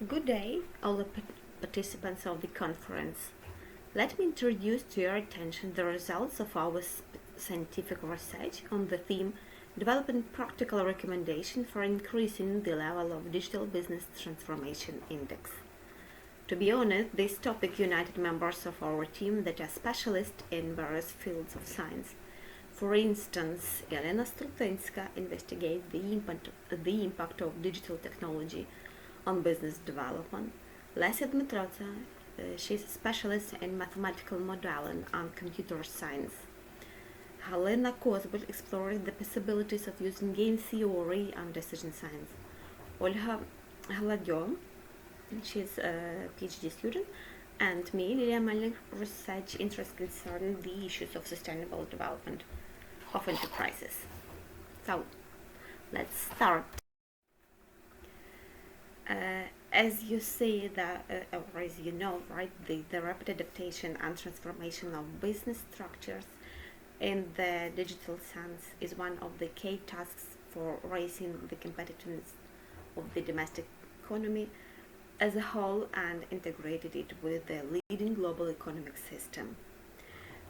Good day, all the participants of the conference. Let me introduce to your attention the results of our scientific research on the theme Developing Practical Recommendation for Increasing the Level of Digital Business Transformation Index. To be honest, this topic united members of our team that are specialists in various fields of science. For instance, Iryna Strutynska investigates the impact of digital technology on business development. Lesia Dmytrotsa, she's a specialist in mathematical modeling and computer science. Halyna Kozbur explores the possibilities of using game theory and decision science. Olha, Hlado, she's a PhD student, and me, Liliya, Melnyk, research interest concerning the issues of sustainable development of enterprises. So, let's start. As you see or as you know, right, the rapid adaptation and transformation of business structures in the digital sense is one of the key tasks for raising the competitiveness of the domestic economy as a whole and integrated it with the leading global economic system.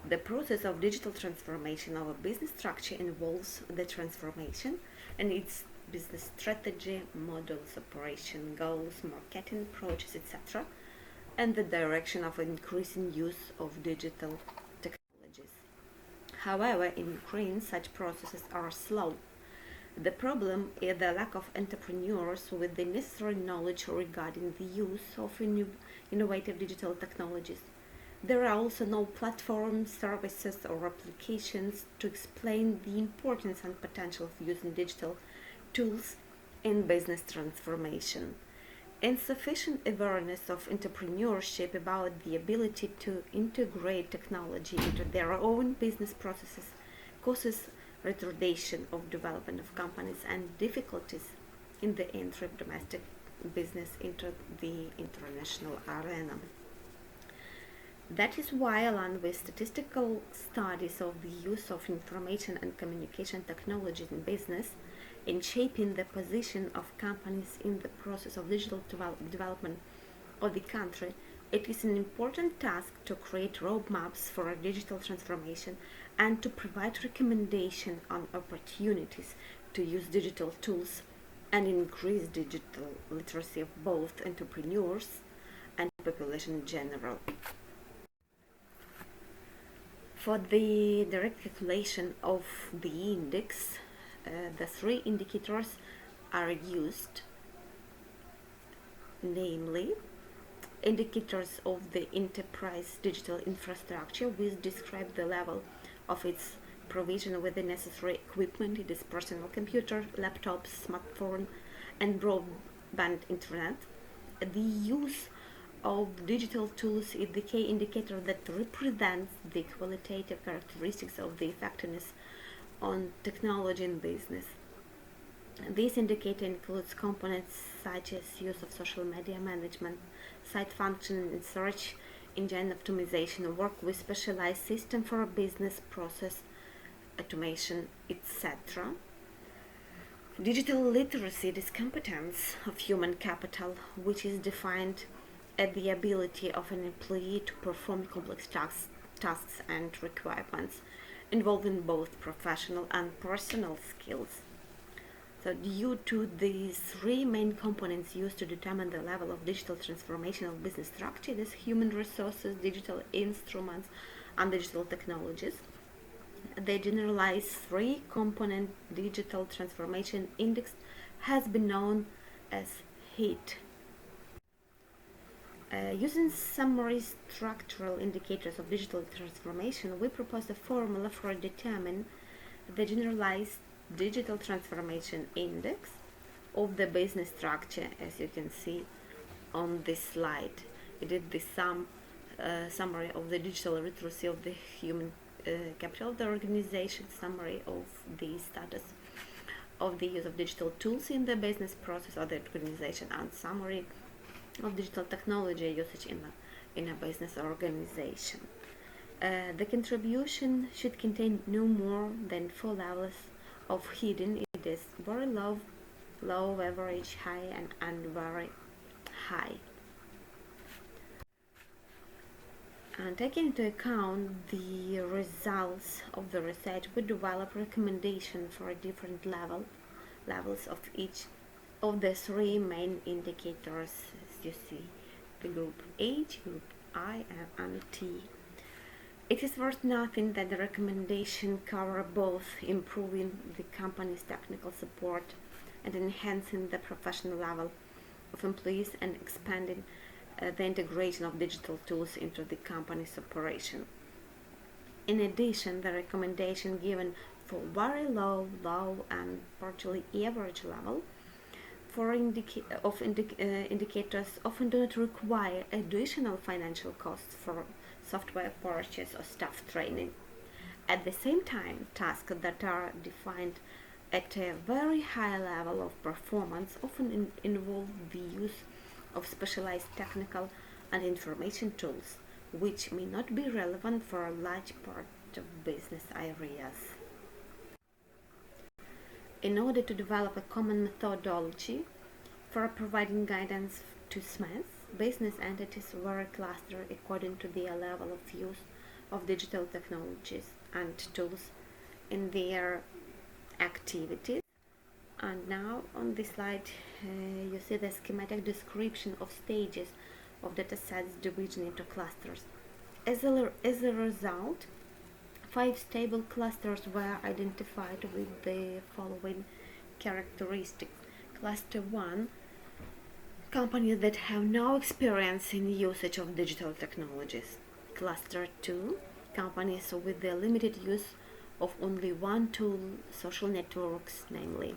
The process of digital transformation of a business structure involves the transformation and its business strategy, models, operation, goals, marketing approaches, etc., and the direction of increasing use of digital technologies. However, in Ukraine, such processes are slow. The problem is the lack of entrepreneurs with the necessary knowledge regarding the use of innovative digital technologies. There are also no platforms, services, or applications to explain the importance and potential of using digital tools in business transformation. Insufficient awareness of entrepreneurship about the ability to integrate technology into their own business processes causes retardation of development of companies and difficulties in the entry of domestic business into the international arena. That is why, along with statistical studies of the use of information and communication technologies in business, in shaping the position of companies in the process of digital development of the country, it is an important task to create roadmaps for digital transformation and to provide recommendations on opportunities to use digital tools and increase digital literacy of both entrepreneurs and population in general. For the direct calculation of the index, the three indicators are used, namely indicators of the enterprise digital infrastructure, which describe the level of its provision with the necessary equipment. It is personal computer, laptops, smartphone, and broadband internet. The use of digital tools is the key indicator that represents the qualitative characteristics of the effectiveness on technology in business. This indicator includes components such as use of social media management, site function and search engine optimization, work with specialized system for business process automation, etc. Digital literacy is competence of human capital, which is defined as the ability of an employee to perform complex tasks and requirements involving both professional and personal skills. So due to these three main components used to determine the level of digital transformation of business structure, this human resources, digital instruments, and digital technologies, the generalized three-component digital transformation index has been known as HEAT. Using summary structural indicators of digital transformation, we propose a formula for determining the generalized digital transformation index of the business structure, as you can see on this slide. It is the summary of the digital literacy of the human capital of the organization, summary of the status of the use of digital tools in the business process of the organization, and summary of digital technology usage in a business organization. The contribution should contain no more than 4 levels of hidden. It is very low, average, high, and very high. And taking into account the results of the research, we develop recommendations for different levels of each of the three main indicators, as you see, the group H, group I, and T. It is worth noting that the recommendation cover both improving the company's technical support and enhancing the professional level of employees and expanding the integration of digital tools into the company's operation. In addition, the recommendation given for very low, and partially average level for indicators often do not require additional financial costs for software purchase or staff training. At the same time, tasks that are defined at a very high level of performance often involve the use of specialized technical and information tools, which may not be relevant for a large part of business areas. In order to develop a common methodology for providing guidance to SMEs, business entities were clustered according to their level of use of digital technologies and tools in their activities. And now on this slide you see the schematic description of stages of datasets division into clusters. As a result, 5 stable clusters were identified with the following characteristics. Cluster 1, companies that have no experience in usage of digital technologies. Cluster 2, companies with the limited use of only one tool, social networks, namely.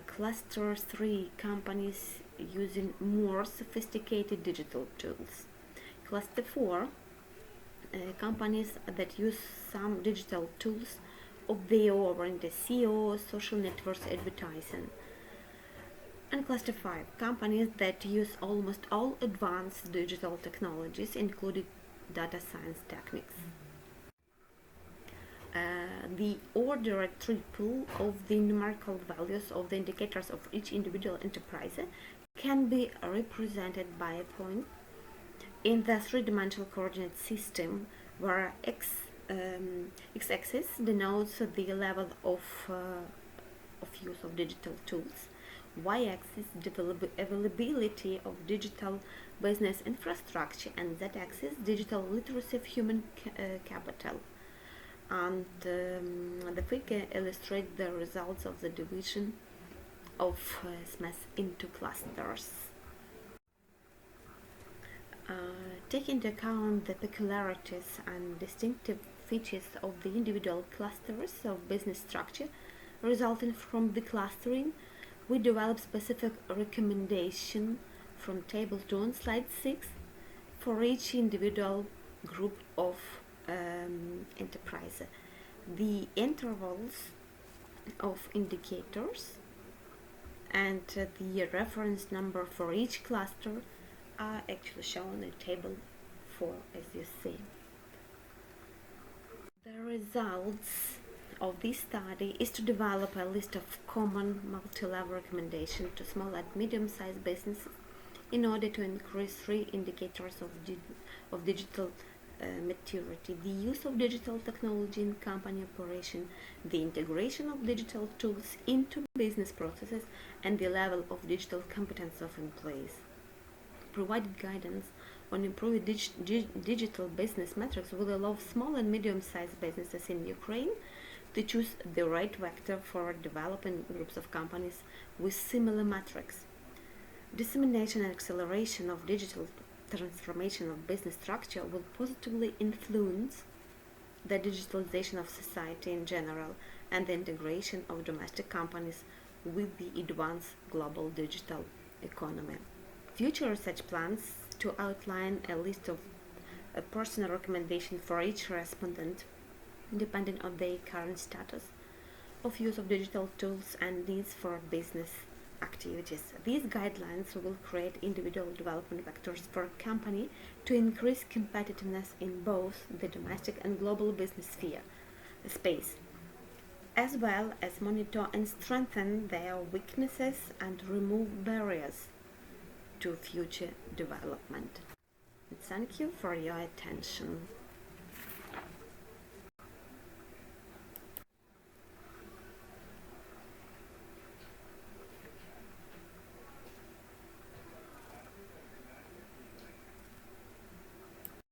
Cluster 3, companies using more sophisticated digital tools. Cluster 4, companies that use some digital tools of their own in the SEO, social networks, advertising. And Cluster 5, companies that use almost all advanced digital technologies, including data science techniques. The ordered triple of the numerical values of the indicators of each individual enterprise can be represented by a point in the three-dimensional coordinate system, where x-axis denotes the level of use of digital tools, y-axis availability of digital business infrastructure, and z-axis digital literacy of human capital. And the figure illustrates the results of the division of SMEs into clusters. Taking into account the peculiarities and distinctive features of the individual clusters of business structure resulting from the clustering, we develop specific recommendation from table 2 on slide 6 for each individual group of enterprise. The intervals of indicators and the reference number for each cluster are actually shown in table 4, as you see. The results of this study is to develop a list of common multi-level recommendations to small and medium-sized businesses in order to increase 3 indicators of digital maturity: the use of digital technology in company operation, the integration of digital tools into business processes, and the level of digital competence of employees. Provided guidance on improving digital business metrics will allow small and medium-sized businesses in Ukraine to choose the right vector for developing groups of companies with similar metrics. Dissemination and acceleration of digital transformation of business structure will positively influence the digitalization of society in general and the integration of domestic companies with the advanced global digital economy. Future research plans to outline a list of a personal recommendation for each respondent, depending on their current status of use of digital tools and needs for business activities. These guidelines will create individual development vectors for a company to increase competitiveness in both the domestic and global business space, as well as monitor and strengthen their weaknesses and remove barriers to future development. Thank you for your attention.